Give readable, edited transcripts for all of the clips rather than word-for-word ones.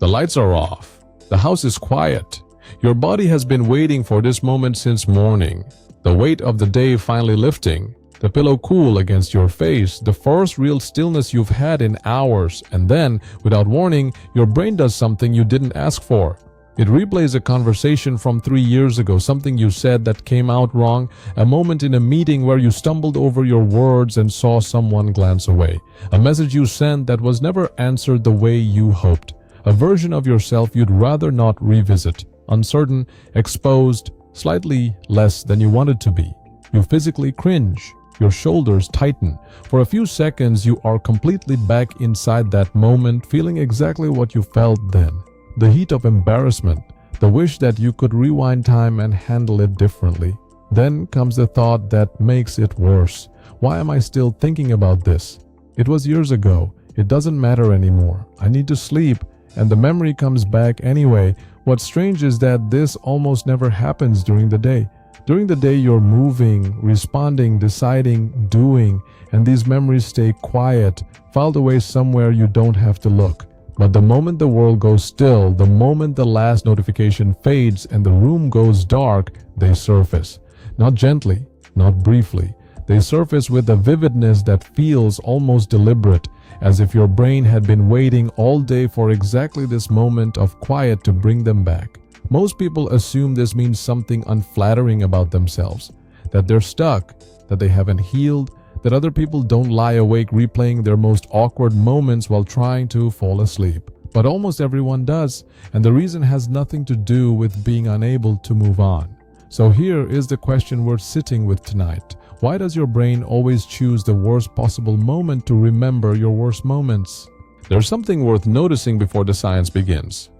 The lights are off. The house is quiet. Your body has been waiting for this moment since morning. The weight of the day finally lifting. The pillow cool against your face, the first real stillness you've had in hours, and then, without warning, your brain does something you didn't ask for. It replays a conversation from 3 years ago, something you said that came out wrong, a moment in a meeting where you stumbled over your words and saw someone glance away, a message you sent that was never answered the way you hoped, a version of yourself you'd rather not revisit, uncertain, exposed, slightly less than you wanted to be. You physically cringe. Your shoulders tighten. For a few seconds, you are completely back inside that moment, feeling exactly what you felt then. The heat of embarrassment, the wish that you could rewind time and handle it differently. Then comes the thought that makes it worse. Why am I still thinking about this? It was years ago. It doesn't matter anymore. I need to sleep, and the memory comes back anyway. What's strange is that this almost never happens during the day. During the day, you're moving, responding, deciding, doing, and these memories stay quiet, filed away somewhere you don't have to look. But the moment the world goes still, the moment the last notification fades and the room goes dark, they surface. Not gently, not briefly. They surface with a vividness that feels almost deliberate, as if your brain had been waiting all day for exactly this moment of quiet to bring them back. Most people assume this means something unflattering about themselves, that they're stuck, that they haven't healed, that other people don't lie awake replaying their most awkward moments while trying to fall asleep. But almost everyone does, and the reason has nothing to do with being unable to move on. So here is the question we're sitting with tonight. Why does your brain always choose the worst possible moment to remember your worst moments? There's something worth noticing before the science begins.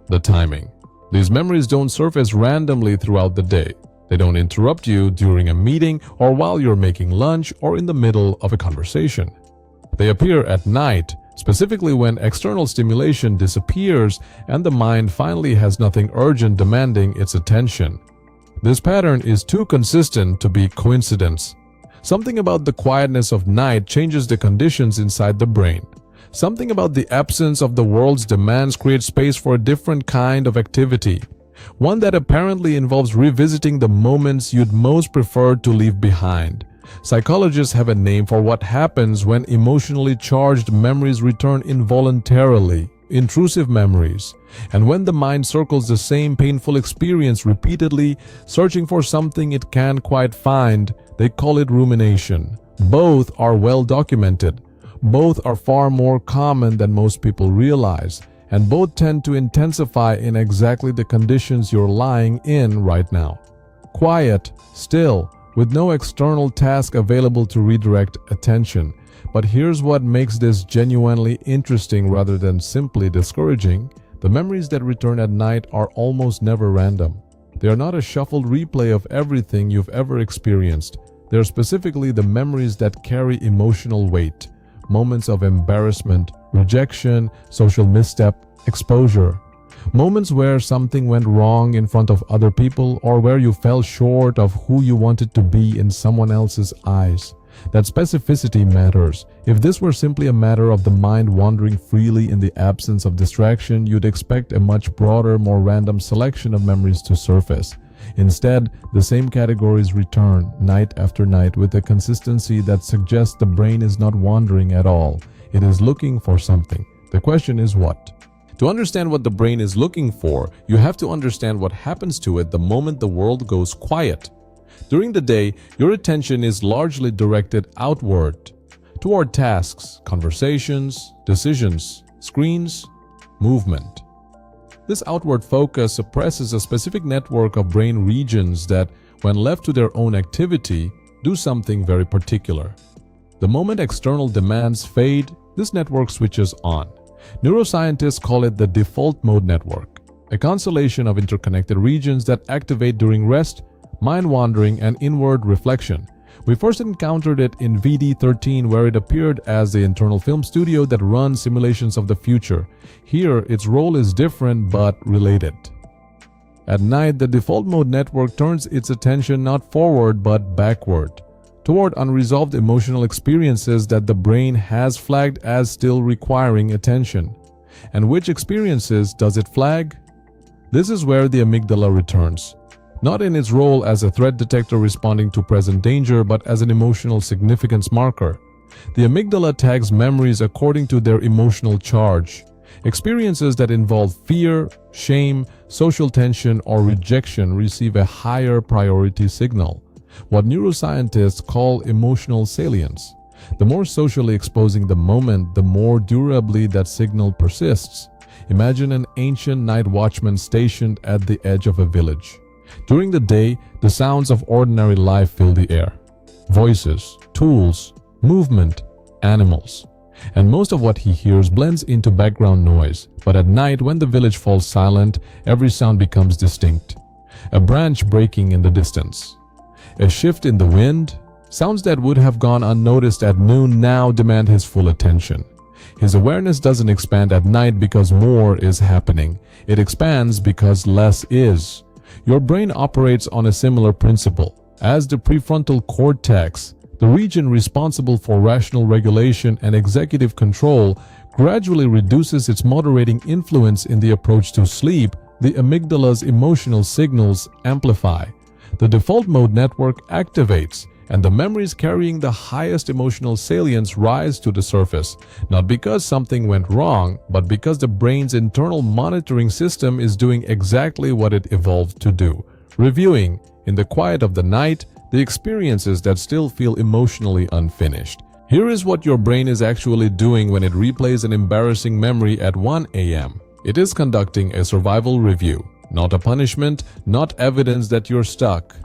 The timing. These memories don't surface randomly throughout the day. They don't interrupt you during a meeting or while you're making lunch or in the middle of a conversation. They appear at night, specifically when external stimulation disappears and the mind finally has nothing urgent demanding its attention. This pattern is too consistent to be coincidence. Something about the quietness of night changes the conditions inside the brain. Something about the absence of the world's demands creates space for a different kind of activity, one that apparently involves revisiting the moments you'd most prefer to leave behind. Psychologists have a name for what happens when emotionally charged memories return involuntarily, intrusive memories. And when the mind circles the same painful experience repeatedly, searching for something it can't quite find, they call it rumination. Both are well documented. Both are far more common than most people realize, and both tend to intensify in exactly the conditions you're lying in right now. Quiet, still, with no external task available to redirect attention. But here's what makes this genuinely interesting rather than simply discouraging. The memories that return at night are almost never random. They are not a shuffled replay of everything you've ever experienced. They are specifically the memories that carry emotional weight. Moments of embarrassment, rejection, social misstep, exposure. Moments where something went wrong in front of other people or where you fell short of who you wanted to be in someone else's eyes. That specificity matters. If this were simply a matter of the mind wandering freely in the absence of distraction, you'd expect a much broader, more random selection of memories to surface. Instead, the same categories return night after night with a consistency that suggests the brain is not wandering at all. It is looking for something. The question is what? To understand what the brain is looking for, you have to understand what happens to it the moment the world goes quiet. During the day, your attention is largely directed outward, toward tasks, conversations, decisions, screens, movement. This outward focus suppresses a specific network of brain regions that, when left to their own activity, do something very particular. The moment external demands fade, this network switches on. Neuroscientists call it the default mode network, a constellation of interconnected regions that activate during rest, mind wandering, and inward reflection. We first encountered it in VD13, where it appeared as the internal film studio that runs simulations of the future. Here, its role is different but related. At night, the default mode network turns its attention not forward but backward, toward unresolved emotional experiences that the brain has flagged as still requiring attention. And which experiences does it flag? This is where the amygdala returns, not in its role as a threat detector responding to present danger, but as an emotional significance marker. The amygdala tags memories according to their emotional charge. Experiences that involve fear, shame, social tension, or rejection receive a higher priority signal, what neuroscientists call emotional salience. The more socially exposing the moment, the more durably that signal persists. Imagine an ancient night watchman stationed at the edge of a village. During the day, the sounds of ordinary life fill the air. Voices, tools, movement, animals. And most of what he hears blends into background noise. But at night, when the village falls silent, every sound becomes distinct. A branch breaking in the distance, a shift in the wind. Sounds that would have gone unnoticed at noon now demand his full attention. His awareness doesn't expand at night because more is happening. It expands because less is. Your brain operates on a similar principle. As the prefrontal cortex, the region responsible for rational regulation and executive control, gradually reduces its moderating influence in the approach to sleep, the amygdala's emotional signals amplify. The default mode network activates, and the memories carrying the highest emotional salience rise to the surface, not because something went wrong, but because the brain's internal monitoring system is doing exactly what it evolved to do, reviewing, in the quiet of the night, the experiences that still feel emotionally unfinished. Here is what your brain is actually doing when it replays an embarrassing memory at 1 a.m. It is conducting a survival review, not a punishment, not evidence that you're stuck.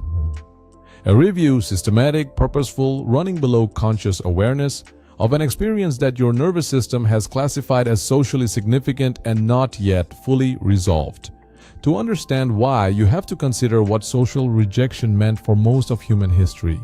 A review, systematic, purposeful, running below conscious awareness, of an experience that your nervous system has classified as socially significant and not yet fully resolved. To understand why, you have to consider what social rejection meant for most of human history.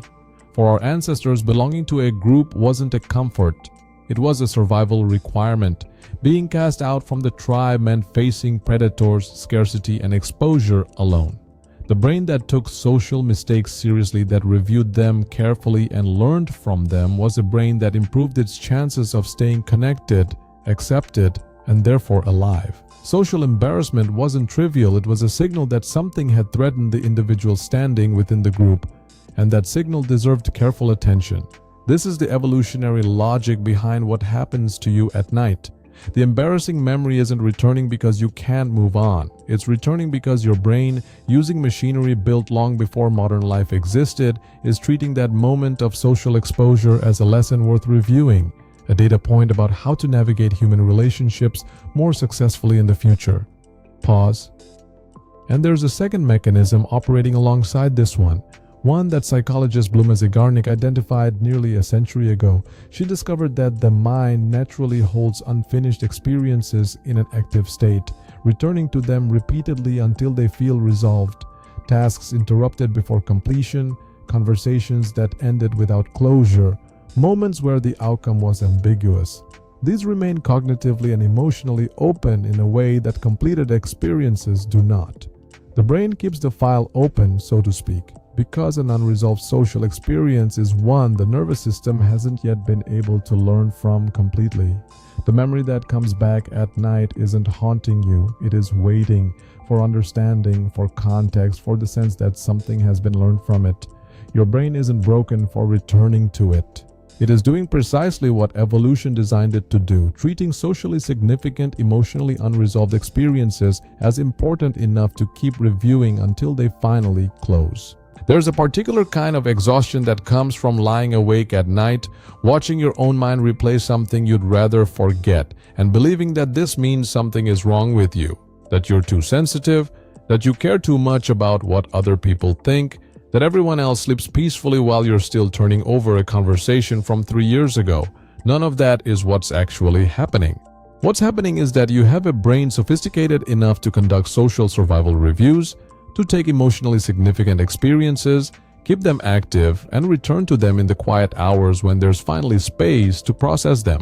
For our ancestors, belonging to a group wasn't a comfort. It was a survival requirement. Being cast out from the tribe meant facing predators, scarcity, and exposure alone. The brain that took social mistakes seriously, that reviewed them carefully and learned from them, was a brain that improved its chances of staying connected, accepted, and therefore alive. Social embarrassment wasn't trivial. It was a signal that something had threatened the individual's standing within the group, and that signal deserved careful attention. This is the evolutionary logic behind what happens to you at night. The embarrassing memory isn't returning because you can't move on. It's returning because your brain, using machinery built long before modern life existed, is treating that moment of social exposure as a lesson worth reviewing, a data point about how to navigate human relationships more successfully in the future. Pause. And there's a second mechanism operating alongside this one that psychologist Bloomsbury Garnick identified nearly a century ago. She discovered that the mind naturally holds unfinished experiences in an active state, returning to them repeatedly until they feel resolved. Tasks interrupted before completion, conversations that ended without closure, moments where the outcome was ambiguous. These remain cognitively and emotionally open in a way that completed experiences do not. The brain keeps the file open, so to speak, because an unresolved social experience is one the nervous system hasn't yet been able to learn from completely. The memory that comes back at night isn't haunting you, it is waiting for understanding, for context, for the sense that something has been learned from it. Your brain isn't broken for returning to it. It is doing precisely what evolution designed it to do, treating socially significant, emotionally unresolved experiences as important enough to keep reviewing until they finally close. There's a particular kind of exhaustion that comes from lying awake at night, watching your own mind replay something you'd rather forget, and believing that this means something is wrong with you, that you're too sensitive, that you care too much about what other people think, that everyone else sleeps peacefully while you're still turning over a conversation from 3 years ago. None of that is what's actually happening. What's happening is that you have a brain sophisticated enough to conduct social survival reviews, to take emotionally significant experiences, keep them active, and return to them in the quiet hours when there's finally space to process them.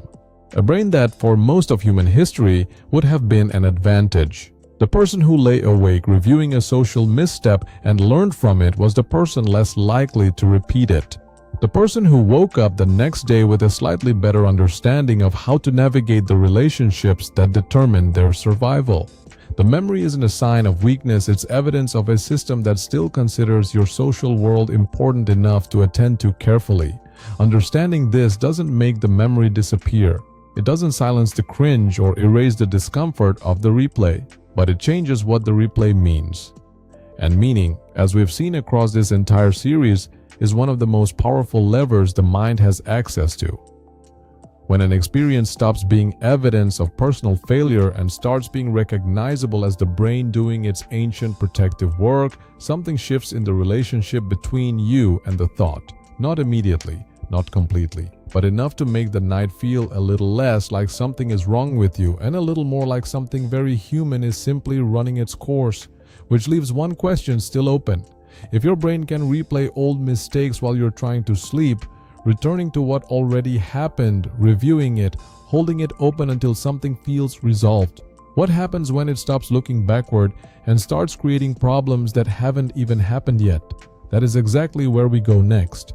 A brain that, for most of human history, would have been an advantage. The person who lay awake reviewing a social misstep and learned from it was the person less likely to repeat it. The person who woke up the next day with a slightly better understanding of how to navigate the relationships that determine their survival. The memory isn't a sign of weakness, it's evidence of a system that still considers your social world important enough to attend to carefully. Understanding this doesn't make the memory disappear. It doesn't silence the cringe or erase the discomfort of the replay, but it changes what the replay means. And meaning, as we've seen across this entire series, is one of the most powerful levers the mind has access to. When an experience stops being evidence of personal failure and starts being recognizable as the brain doing its ancient protective work, something shifts in the relationship between you and the thought. Not immediately, not completely, but enough to make the night feel a little less like something is wrong with you and a little more like something very human is simply running its course, which leaves one question still open. If your brain can replay old mistakes while you're trying to sleep, returning to what already happened, reviewing it, holding it open until something feels resolved, what happens when it stops looking backward and starts creating problems that haven't even happened yet? That is exactly where we go next.